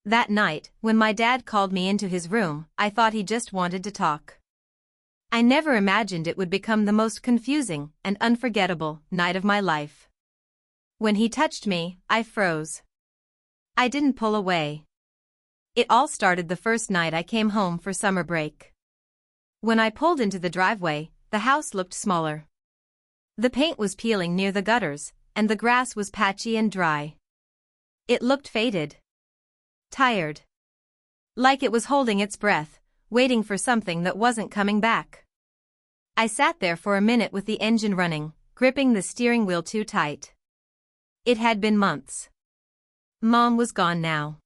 That night, when my dad called me into his room, I thought he just wanted to talk. I never imagined it would become the most confusing and unforgettable night of my life. When he touched me, I froze. I didn't pull away. It all started the first night I came home for summer break. When I pulled into the driveway, the house looked smaller. The paint was peeling near the gutters, and the grass was patchy and dry. It looked faded. Tired. Like it was holding its breath, waiting for something that wasn't coming back. I sat there for a minute with the engine running, gripping the steering wheel too tight. It had been months. Mom was gone now.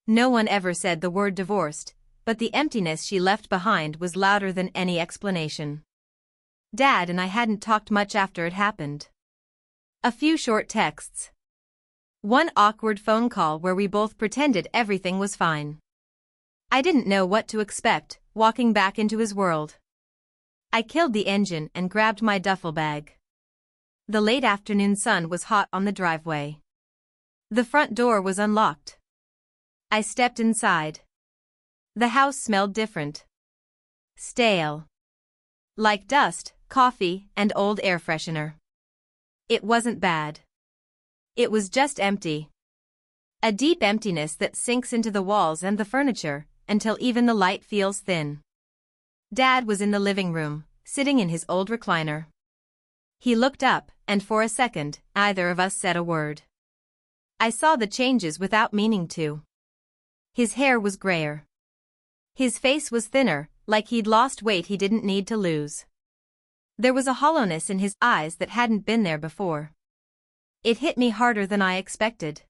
No one ever said the word divorced, but the emptiness she left behind was louder than any explanation. Dad and I hadn't talked much after it happened. A few short texts. One awkward phone call where we both pretended everything was fine. I didn't know what to expect, walking back into his world. I killed the engine and grabbed my duffel bag. The late afternoon sun was hot on the driveway. The front door was unlocked. I stepped inside. The house smelled different. Stale. Like dust, coffee, and old air freshener. It wasn't bad. It was just empty. A deep emptiness that sinks into the walls and the furniture, until even the light feels thin. Dad was in the living room, sitting in his old recliner. He looked up, and for a second, neither of us said a word. I saw the changes without meaning to. His hair was grayer. His face was thinner, like he'd lost weight he didn't need to lose. There was a hollowness in his eyes that hadn't been there before. It hit me harder than I expected.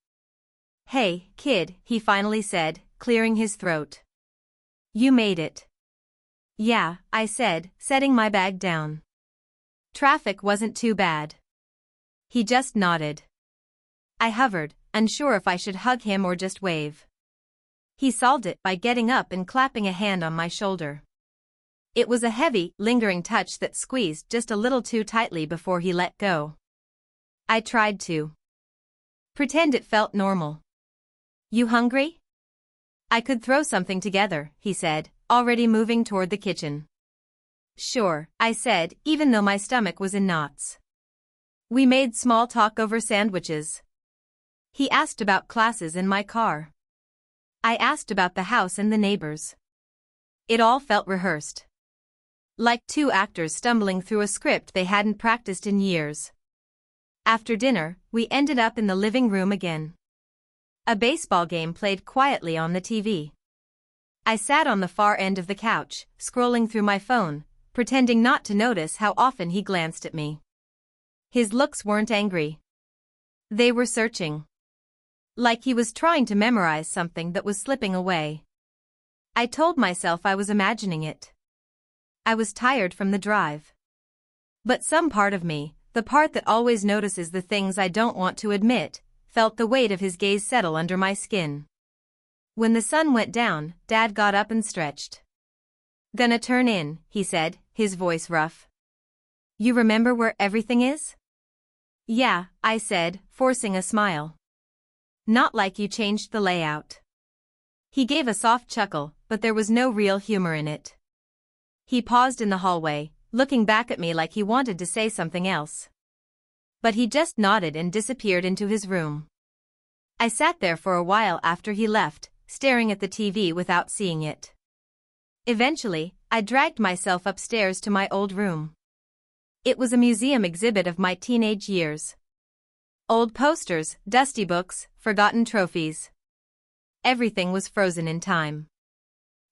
"Hey, kid," he finally said, clearing his throat. "You made it." "Yeah," I said, setting my bag down. Traffic wasn't too bad. He just nodded. I hovered, unsure if I should hug him or just wave. He solved it by getting up and clapping a hand on my shoulder. It was a heavy, lingering touch that squeezed just a little too tightly before he let go. I tried to pretend it felt normal. "You hungry?" "I could throw something together," he said, already moving toward the kitchen. "Sure," I said, even though my stomach was in knots. We made small talk over sandwiches. He asked about classes in my car. I asked about the house and the neighbors. It all felt rehearsed. Like two actors stumbling through a script they hadn't practiced in years. After dinner, we ended up in the living room again. A baseball game played quietly on the TV. I sat on the far end of the couch, scrolling through my phone, pretending not to notice how often he glanced at me. His looks weren't angry. They were searching. Like he was trying to memorize something that was slipping away. I told myself I was imagining it. I was tired from the drive. But some part of me, the part that always notices the things I don't want to admit, felt the weight of his gaze settle under my skin. When the sun went down, Dad got up and stretched. "Gonna turn in," he said, his voice rough. "You remember where everything is?" "Yeah," I said, forcing a smile. "Not like you changed the layout." He gave a soft chuckle, but there was no real humor in it. He paused in the hallway, looking back at me like he wanted to say something else. But he just nodded and disappeared into his room. I sat there for a while after he left, staring at the TV without seeing it. Eventually, I dragged myself upstairs to my old room. It was a museum exhibit of my teenage years. Old posters, dusty books, forgotten trophies. Everything was frozen in time.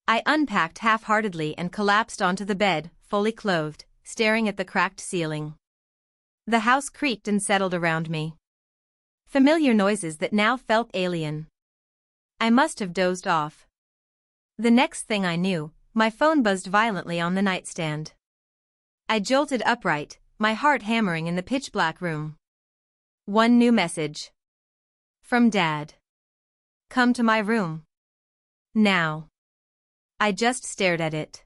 I unpacked half-heartedly and collapsed onto the bed, fully clothed, staring at the cracked ceiling. The house creaked and settled around me. Familiar noises that now felt alien. I must have dozed off. The next thing I knew, my phone buzzed violently on the nightstand. I jolted upright, my heart hammering in the pitch-black room. One new message. From Dad. "Come to my room. Now." I just stared at it.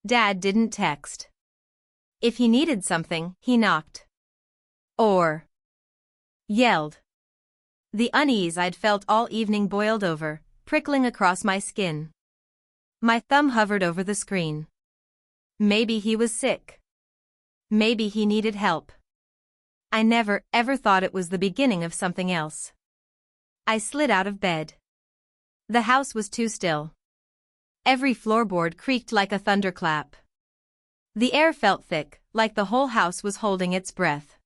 Dad didn't text. If he needed something, he knocked. Or yelled. The unease I'd felt all evening boiled over, prickling across my skin. My thumb hovered over the screen. Maybe he was sick. Maybe he needed help. I never, ever thought it was the beginning of something else. I slid out of bed. The house was too still. Every floorboard creaked like a thunderclap. The air felt thick, like the whole house was holding its breath.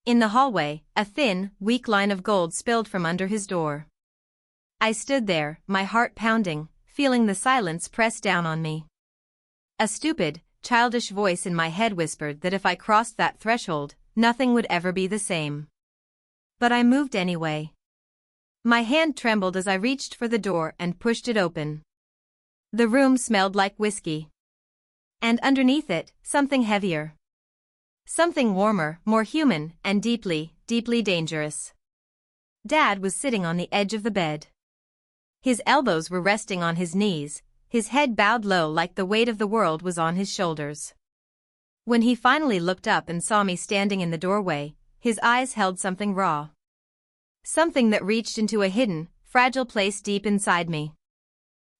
In the hallway, a thin, weak line of gold spilled from under his door. I stood there, my heart pounding, feeling the silence press down on me. A stupid, childish voice in my head whispered that if I crossed that threshold, nothing would ever be the same. But I moved anyway. My hand trembled as I reached for the door and pushed it open. The room smelled like whiskey. And underneath it, something heavier. Something warmer, more human, and deeply, deeply dangerous. Dad was sitting on the edge of the bed. His elbows were resting on his knees, his head bowed low like the weight of the world was on his shoulders. When he finally looked up and saw me standing in the doorway, his eyes held something raw. Something that reached into a hidden, fragile place deep inside me.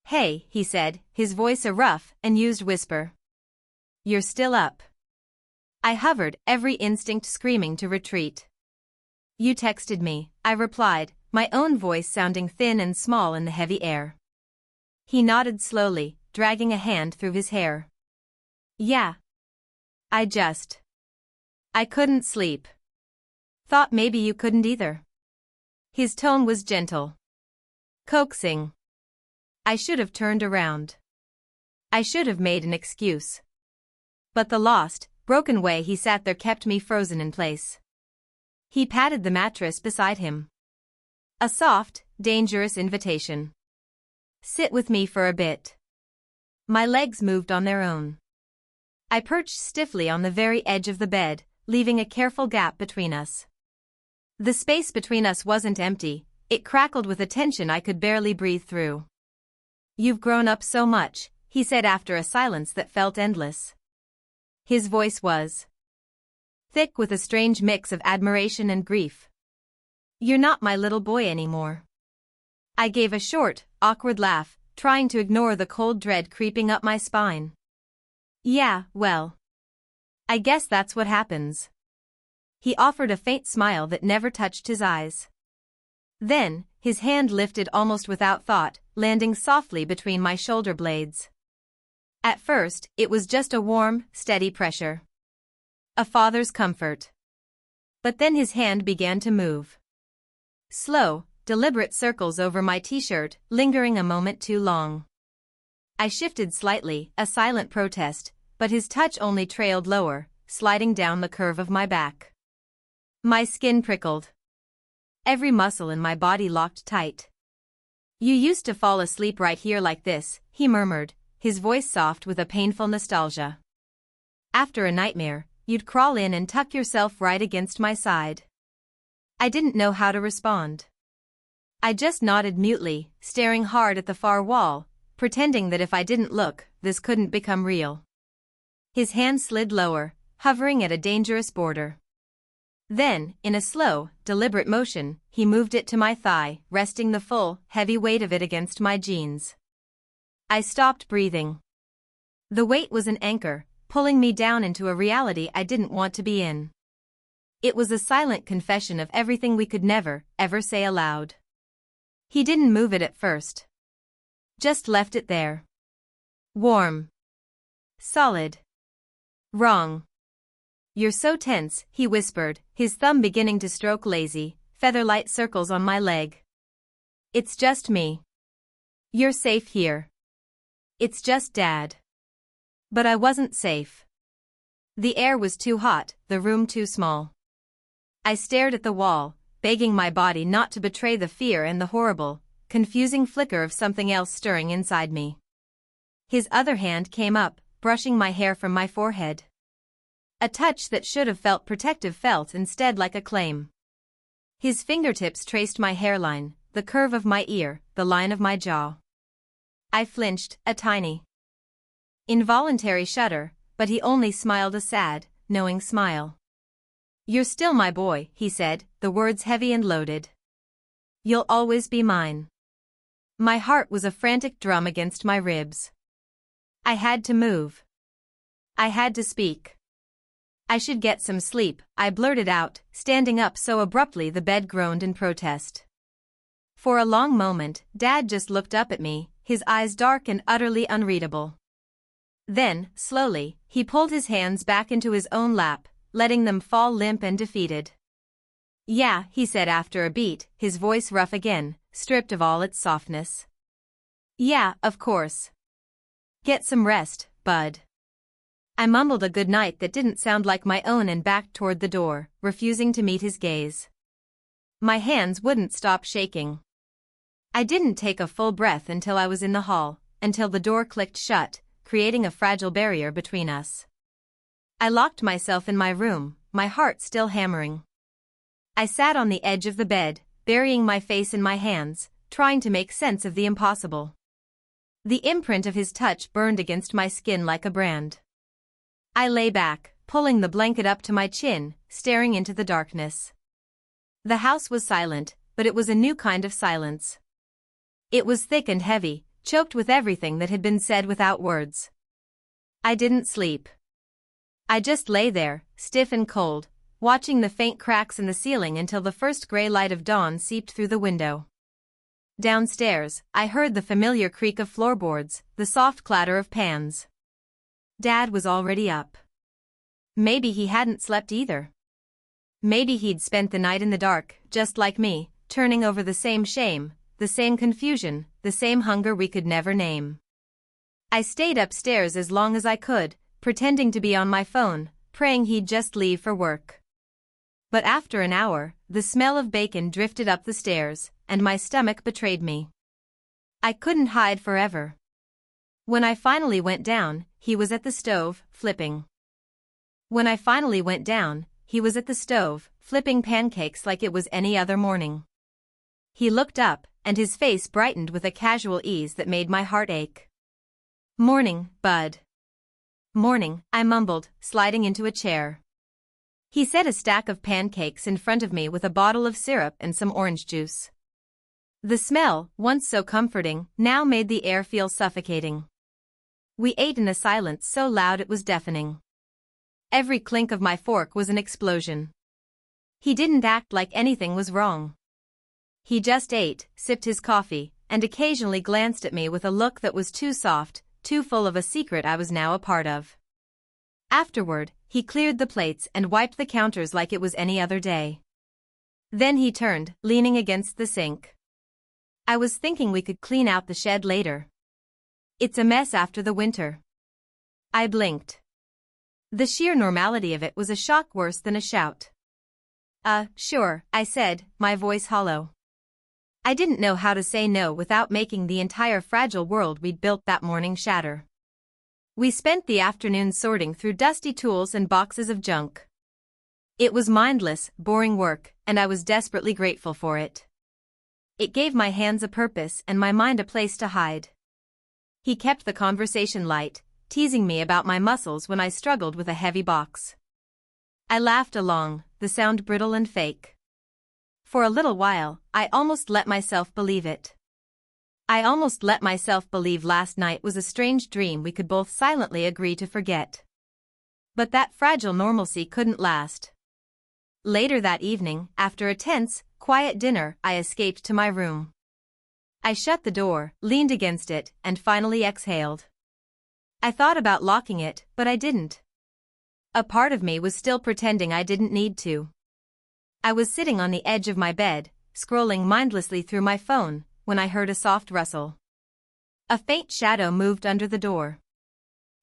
"Hey," he said, his voice a rough and used whisper. "You're still up." I hovered, every instinct screaming to retreat. "You texted me," I replied, my own voice sounding thin and small in the heavy air. He nodded slowly, dragging a hand through his hair. "Yeah. I couldn't sleep. Thought maybe you couldn't either." His tone was gentle. Coaxing. I should have turned around. I should have made an excuse. But the lost, broken way he sat there kept me frozen in place. He patted the mattress beside him. A soft, dangerous invitation. "Sit with me for a bit." My legs moved on their own. I perched stiffly on the very edge of the bed, leaving a careful gap between us. The space between us wasn't empty, it crackled with a tension I could barely breathe through. "You've grown up so much," he said after a silence that felt endless. His voice was thick with a strange mix of admiration and grief. "You're not my little boy anymore." I gave a short, awkward laugh, trying to ignore the cold dread creeping up my spine. "Yeah, well, I guess that's what happens." He offered a faint smile that never touched his eyes. Then, his hand lifted almost without thought, landing softly between my shoulder blades. At first, it was just a warm, steady pressure. A father's comfort. But then his hand began to move. Slow, deliberate circles over my t-shirt, lingering a moment too long. I shifted slightly, a silent protest, but his touch only trailed lower, sliding down the curve of my back. My skin prickled. Every muscle in my body locked tight. "You used to fall asleep right here like this," he murmured, his voice soft with a painful nostalgia. "After a nightmare, you'd crawl in and tuck yourself right against my side." I didn't know how to respond. I just nodded mutely, staring hard at the far wall, pretending that if I didn't look, this couldn't become real. His hand slid lower, hovering at a dangerous border. Then, in a slow, deliberate motion, he moved it to my thigh, resting the full, heavy weight of it against my jeans. I stopped breathing. The weight was an anchor, pulling me down into a reality I didn't want to be in. It was a silent confession of everything we could never, ever say aloud. He didn't move it at first. Just left it there. Warm. Solid. Wrong. "You're so tense," he whispered, his thumb beginning to stroke lazy, feather-light circles on my leg. "It's just me. You're safe here. It's just Dad." But I wasn't safe. The air was too hot, the room too small. I stared at the wall, begging my body not to betray the fear and the horrible, confusing flicker of something else stirring inside me. His other hand came up, brushing my hair from my forehead. A touch that should have felt protective felt instead like a claim. His fingertips traced my hairline, the curve of my ear, the line of my jaw. I flinched, a tiny, involuntary shudder, but he only smiled a sad, knowing smile. "You're still my boy," he said, the words heavy and loaded. You'll always be mine. My heart was a frantic drum against my ribs. I had to move. I had to speak. I should get some sleep, I blurted out, standing up so abruptly the bed groaned in protest. For a long moment, Dad just looked up at me, his eyes dark and utterly unreadable. Then, slowly, he pulled his hands back into his own lap, letting them fall limp and defeated. Yeah, he said after a beat, his voice rough again, stripped of all its softness. Yeah, of course. Get some rest, bud. I mumbled a good night that didn't sound like my own and backed toward the door, refusing to meet his gaze. My hands wouldn't stop shaking. I didn't take a full breath until I was in the hall, until the door clicked shut, creating a fragile barrier between us. I locked myself in my room, my heart still hammering. I sat on the edge of the bed, burying my face in my hands, trying to make sense of the impossible. The imprint of his touch burned against my skin like a brand. I lay back, pulling the blanket up to my chin, staring into the darkness. The house was silent, but it was a new kind of silence. It was thick and heavy, choked with everything that had been said without words. I didn't sleep. I just lay there, stiff and cold, watching the faint cracks in the ceiling until the first gray light of dawn seeped through the window. Downstairs, I heard the familiar creak of floorboards, the soft clatter of pans. Dad was already up. Maybe he hadn't slept either. Maybe he'd spent the night in the dark, just like me, turning over the same shame, the same confusion, the same hunger we could never name. I stayed upstairs as long as I could, pretending to be on my phone, praying he'd just leave for work. But after an hour, the smell of bacon drifted up the stairs, and my stomach betrayed me. I couldn't hide forever. When I finally went down, he was at the stove, flipping. When I finally went down, he was at the stove, flipping pancakes like it was any other morning. He looked up, and his face brightened with a casual ease that made my heart ache. "Morning, bud." "Morning," I mumbled, sliding into a chair. He set a stack of pancakes in front of me with a bottle of syrup and some orange juice. The smell, once so comforting, now made the air feel suffocating. We ate in a silence so loud it was deafening. Every clink of my fork was an explosion. He didn't act like anything was wrong. He just ate, sipped his coffee, and occasionally glanced at me with a look that was too soft, too full of a secret I was now a part of. Afterward, he cleared the plates and wiped the counters like it was any other day. Then he turned, leaning against the sink. "I was thinking we could clean out the shed later. It's a mess after the winter." I blinked. The sheer normality of it was a shock worse than a shout. Sure," I said, my voice hollow. I didn't know how to say no without making the entire fragile world we'd built that morning shatter. We spent the afternoon sorting through dusty tools and boxes of junk. It was mindless, boring work, and I was desperately grateful for it. It gave my hands a purpose and my mind a place to hide. He kept the conversation light, teasing me about my muscles when I struggled with a heavy box. I laughed along, the sound brittle and fake. For a little while, I almost let myself believe it. I almost let myself believe last night was a strange dream we could both silently agree to forget. But that fragile normalcy couldn't last. Later that evening, after a tense, quiet dinner, I escaped to my room. I shut the door, leaned against it, and finally exhaled. I thought about locking it, but I didn't. A part of me was still pretending I didn't need to. I was sitting on the edge of my bed, scrolling mindlessly through my phone, when I heard a soft rustle. A faint shadow moved under the door.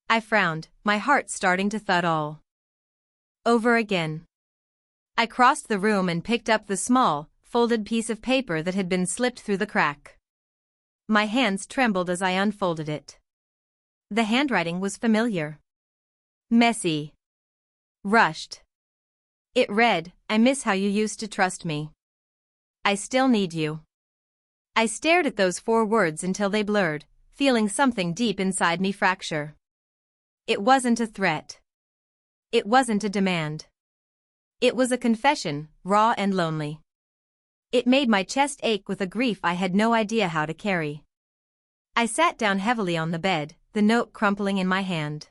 I frowned, my heart starting to thud all over again. I crossed the room and picked up the small, folded piece of paper that had been slipped through the crack. My hands trembled as I unfolded it. The handwriting was familiar. Messy. Rushed. It read, "I miss how you used to trust me. I still need you." I stared at those 4 words until they blurred, feeling something deep inside me fracture. It wasn't a threat. It wasn't a demand. It was a confession, raw and lonely. It made my chest ache with a grief I had no idea how to carry. I sat down heavily on the bed, the note crumpling in my hand.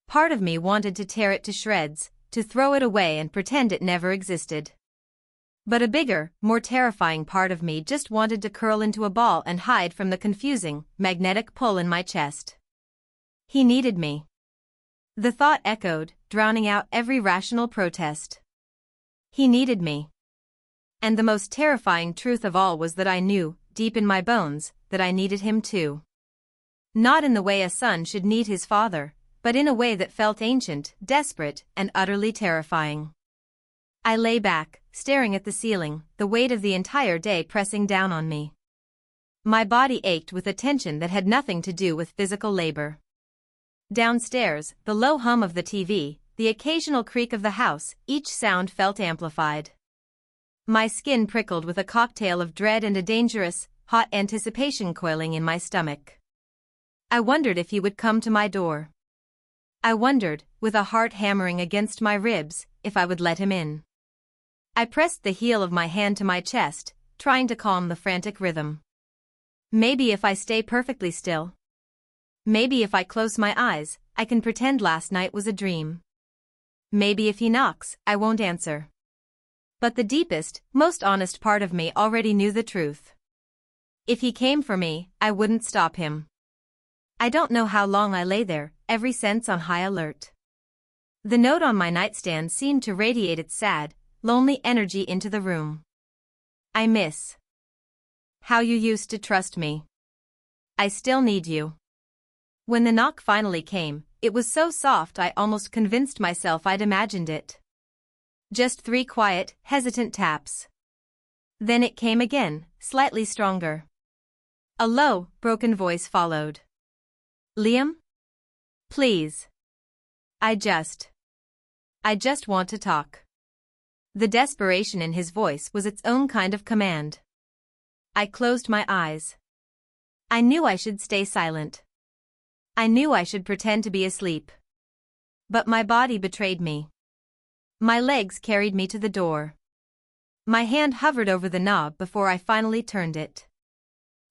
Part of me wanted to tear it to shreds, to throw it away and pretend it never existed. But a bigger, more terrifying part of me just wanted to curl into a ball and hide from the confusing, magnetic pull in my chest. He needed me. The thought echoed, drowning out every rational protest. He needed me. And the most terrifying truth of all was that I knew, deep in my bones, that I needed him too. Not in the way a son should need his father, but in a way that felt ancient, desperate, and utterly terrifying. I lay back, staring at the ceiling, the weight of the entire day pressing down on me. My body ached with a tension that had nothing to do with physical labor. Downstairs, the low hum of the TV, the occasional creak of the house, each sound felt amplified. My skin prickled with a cocktail of dread and a dangerous, hot anticipation coiling in my stomach. I wondered if he would come to my door. I wondered, with a heart hammering against my ribs, if I would let him in. I pressed the heel of my hand to my chest, trying to calm the frantic rhythm. Maybe if I stay perfectly still. Maybe if I close my eyes, I can pretend last night was a dream. Maybe if he knocks, I won't answer. But the deepest, most honest part of me already knew the truth. If he came for me, I wouldn't stop him. I don't know how long I lay there, every sense on high alert. The note on my nightstand seemed to radiate its sad, lonely energy into the room. I miss how you used to trust me. I still need you. When the knock finally came, it was so soft I almost convinced myself I'd imagined it. Just 3 quiet, hesitant taps. Then it came again, slightly stronger. A low, broken voice followed. Liam? Please. I just want to talk. The desperation in his voice was its own kind of command. I closed my eyes. I knew I should stay silent. I knew I should pretend to be asleep. But my body betrayed me. My legs carried me to the door. My hand hovered over the knob before I finally turned it.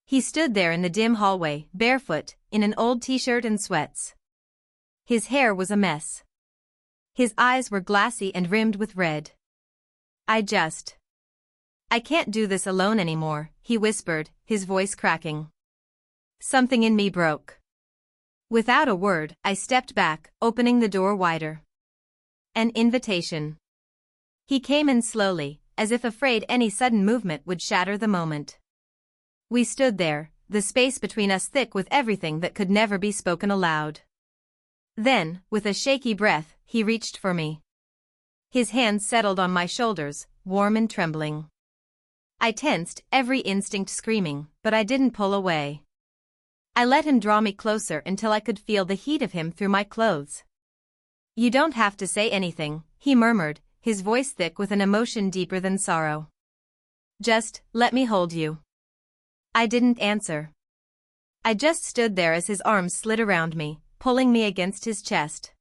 He stood there in the dim hallway, barefoot, in an old t-shirt and sweats. His hair was a mess. His eyes were glassy and rimmed with red. I can't do this alone anymore, he whispered, his voice cracking. Something in me broke. Without a word, I stepped back, opening the door wider. An invitation. He came in slowly, as if afraid any sudden movement would shatter the moment. We stood there, the space between us thick with everything that could never be spoken aloud. Then, with a shaky breath, he reached for me. His hands settled on my shoulders, warm and trembling. I tensed, every instinct screaming, but I didn't pull away. I let him draw me closer until I could feel the heat of him through my clothes. You don't have to say anything, he murmured, his voice thick with an emotion deeper than sorrow. Just, let me hold you. I didn't answer. I just stood there as his arms slid around me, pulling me against his chest.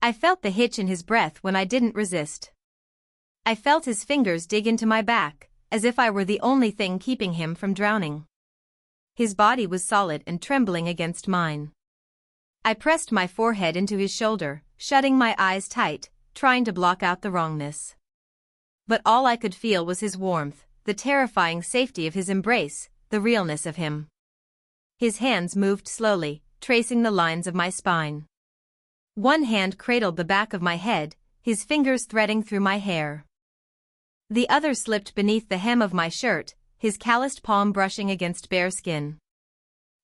I felt the hitch in his breath when I didn't resist. I felt his fingers dig into my back, as if I were the only thing keeping him from drowning. His body was solid and trembling against mine. I pressed my forehead into his shoulder, shutting my eyes tight, trying to block out the wrongness. But all I could feel was his warmth, the terrifying safety of his embrace, the realness of him. His hands moved slowly, tracing the lines of my spine. One hand cradled the back of my head, his fingers threading through my hair. The other slipped beneath the hem of my shirt, his calloused palm brushing against bare skin.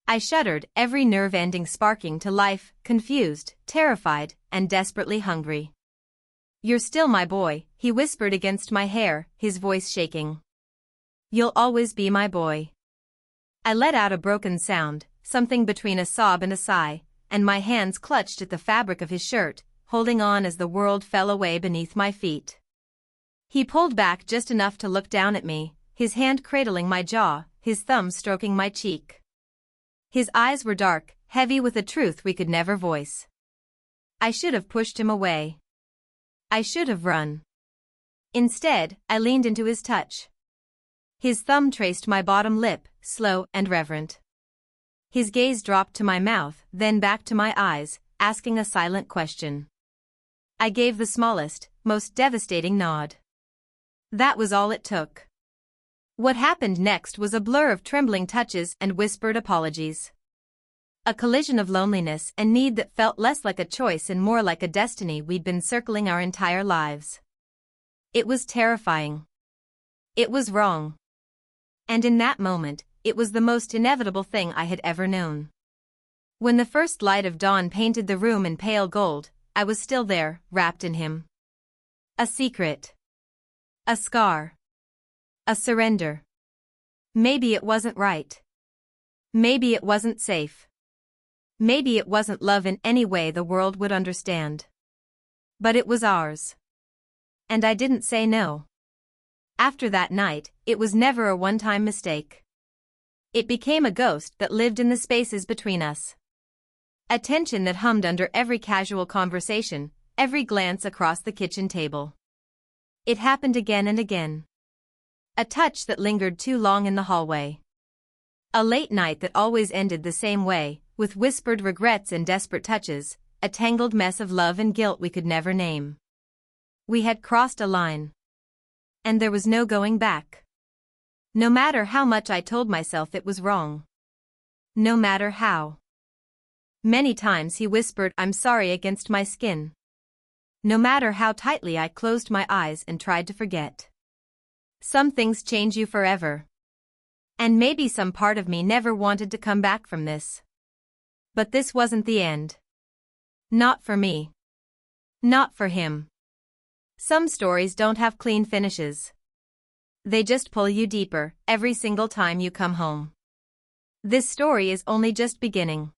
I shuddered, every nerve ending sparking to life, confused, terrified, and desperately hungry. You're still my boy, he whispered against my hair, his voice shaking. You'll always be my boy. I let out a broken sound, something between a sob and a sigh, and my hands clutched at the fabric of his shirt, holding on as the world fell away beneath my feet. He pulled back just enough to look down at me, his hand cradling my jaw, his thumb stroking my cheek. His eyes were dark, heavy with a truth we could never voice. I should have pushed him away. I should have run. Instead, I leaned into his touch. His thumb traced my bottom lip, slow and reverent. His gaze dropped to my mouth, then back to my eyes, asking a silent question. I gave the smallest, most devastating nod. That was all it took. What happened next was a blur of trembling touches and whispered apologies. A collision of loneliness and need that felt less like a choice and more like a destiny we'd been circling our entire lives. It was terrifying. It was wrong. And in that moment, it was the most inevitable thing I had ever known. When the first light of dawn painted the room in pale gold, I was still there, wrapped in him. A secret. A scar. A surrender. Maybe it wasn't right. Maybe it wasn't safe. Maybe it wasn't love in any way the world would understand. But it was ours. And I didn't say no. After that night, it was never a one-time mistake. It became a ghost that lived in the spaces between us. A tension that hummed under every casual conversation, every glance across the kitchen table. It happened again and again. A touch that lingered too long in the hallway. A late night that always ended the same way, with whispered regrets and desperate touches, a tangled mess of love and guilt we could never name. We had crossed a line. And there was no going back. No matter how much I told myself it was wrong. No matter how. Many times he whispered "I'm sorry" against my skin. No matter how tightly I closed my eyes and tried to forget. Some things change you forever. And maybe some part of me never wanted to come back from this. But this wasn't the end. Not for me. Not for him. Some stories don't have clean finishes. They just pull you deeper every single time you come home. This story is only just beginning.